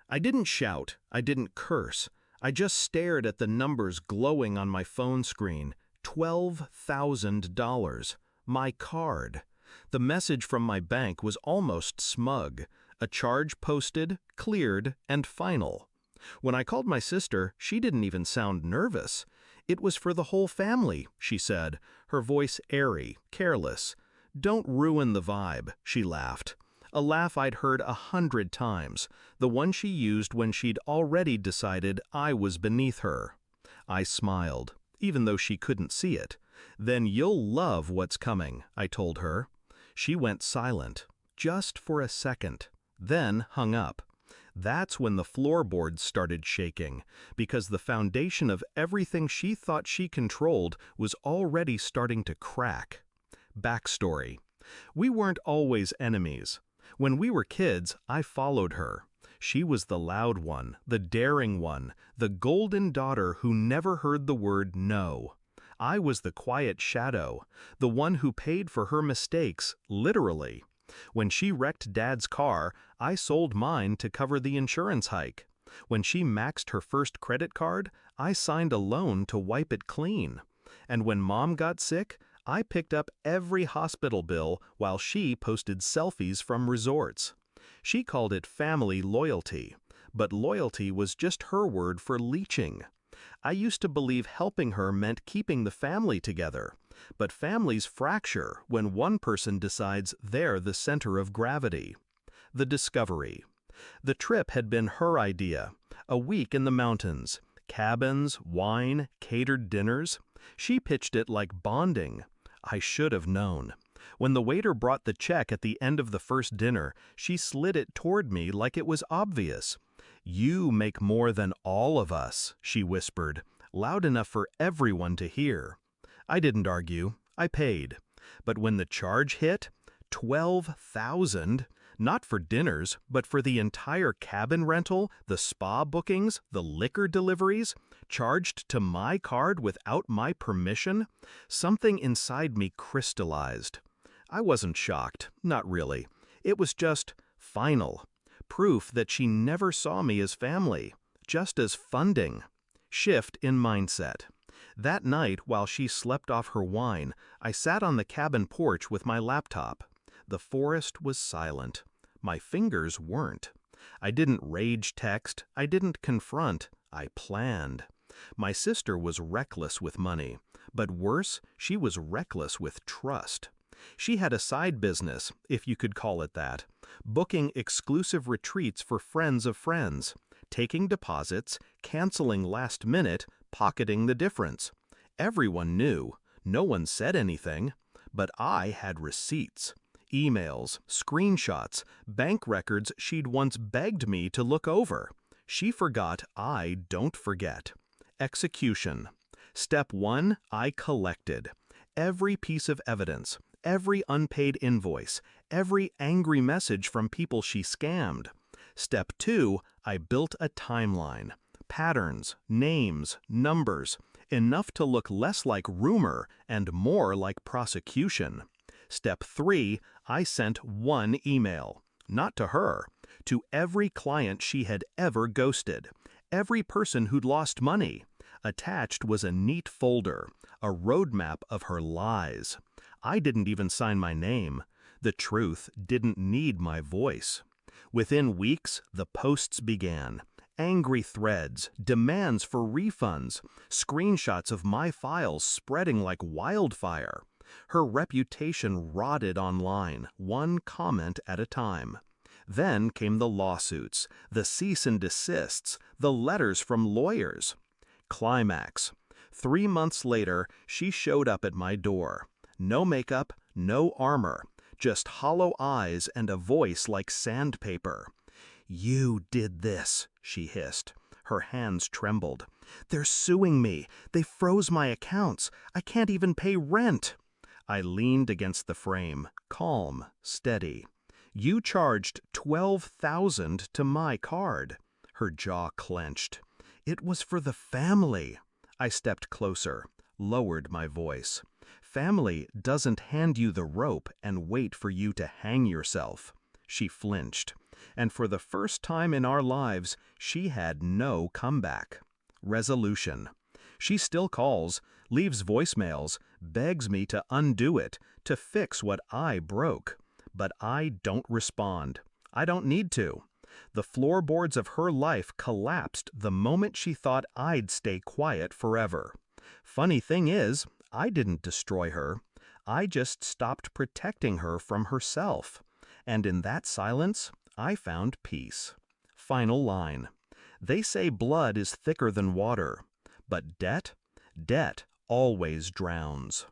I didn't shout, I didn't curse. I just stared at the numbers glowing on my phone screen. $12,000. My card. The message from my bank was almost smug. A charge posted, cleared, and final. When I called my sister, she didn't even sound nervous. It was for the whole family, she said, her voice airy, careless. Don't ruin the vibe, she laughed. A laugh I'd heard 100 times, the one she used when she'd already decided I was beneath her. I smiled, even though she couldn't see it. Then you'll love what's coming, I told her. She went silent, just for a second, then hung up. That's when the floorboards started shaking, because the foundation of everything she thought she controlled was already starting to crack. Backstory. We weren't always enemies. When we were kids, I followed her. She was the loud one, the daring one, the golden daughter who never heard the word no. I was the quiet shadow, the one who paid for her mistakes, literally. When she wrecked Dad's car, I sold mine to cover the insurance hike. When she maxed her first credit card, I signed a loan to wipe it clean. And when Mom got sick, I picked up every hospital bill while she posted selfies from resorts. She called it family loyalty, but loyalty was just her word for leeching. I used to believe helping her meant keeping the family together, but families fracture when one person decides they're the center of gravity. The discovery. The trip had been her idea. A week in the mountains. Cabins, wine, catered dinners. She pitched it like bonding. I should have known. When the waiter brought the check at the end of the first dinner, she slid it toward me like it was obvious. "You make more than all of us," she whispered, loud enough for everyone to hear. I didn't argue. I paid. But when the charge hit, 12,000, not for dinners, but for the entire cabin rental, the spa bookings, the liquor deliveries, charged to my card without my permission, something inside me crystallized. I wasn't shocked, not really. It was just final. Proof that she never saw me as family, just as funding. Shift in mindset. That night, while she slept off her wine, I sat on the cabin porch with my laptop. The forest was silent. My fingers weren't. I didn't rage text. I didn't confront. I planned. My sister was reckless with money, but worse, she was reckless with trust. She had a side business, if you could call it that, booking exclusive retreats for friends of friends, taking deposits, canceling last minute, pocketing the difference. Everyone knew. No one said anything. But I had receipts. Emails, screenshots, bank records she'd once begged me to look over. She forgot I don't forget. Execution. Step 1, I collected. Every piece of evidence, every unpaid invoice, every angry message from people she scammed. Step 2, I built a timeline. Patterns, names, numbers, enough to look less like rumor and more like prosecution. Step 3, I sent one email. Not to her, to every client she had ever ghosted, every person who'd lost money. Attached was a neat folder, a roadmap of her lies. I didn't even sign my name. The truth didn't need my voice. Within weeks, the posts began. Angry threads, demands for refunds, screenshots of my files spreading like wildfire. Her reputation rotted online, one comment at a time. Then came the lawsuits, the cease and desists, the letters from lawyers. Climax. 3 months later, she showed up at my door. No makeup, no armor, just hollow eyes and a voice like sandpaper. "You did this," she hissed. Her hands trembled. "They're suing me. They froze my accounts. I can't even pay rent." I leaned against the frame, calm, steady. "You charged $12,000 to my card." Her jaw clenched. "It was for the family." I stepped closer, lowered my voice. "Family doesn't hand you the rope and wait for you to hang yourself." She flinched. And for the first time in our lives, she had no comeback. Resolution. She still calls, leaves voicemails, begs me to undo it, to fix what I broke. But I don't respond. I don't need to. The floorboards of her life collapsed the moment she thought I'd stay quiet forever. Funny thing is, I didn't destroy her. I just stopped protecting her from herself. And in that silence, I found peace. Final line. They say blood is thicker than water, but debt always drowns.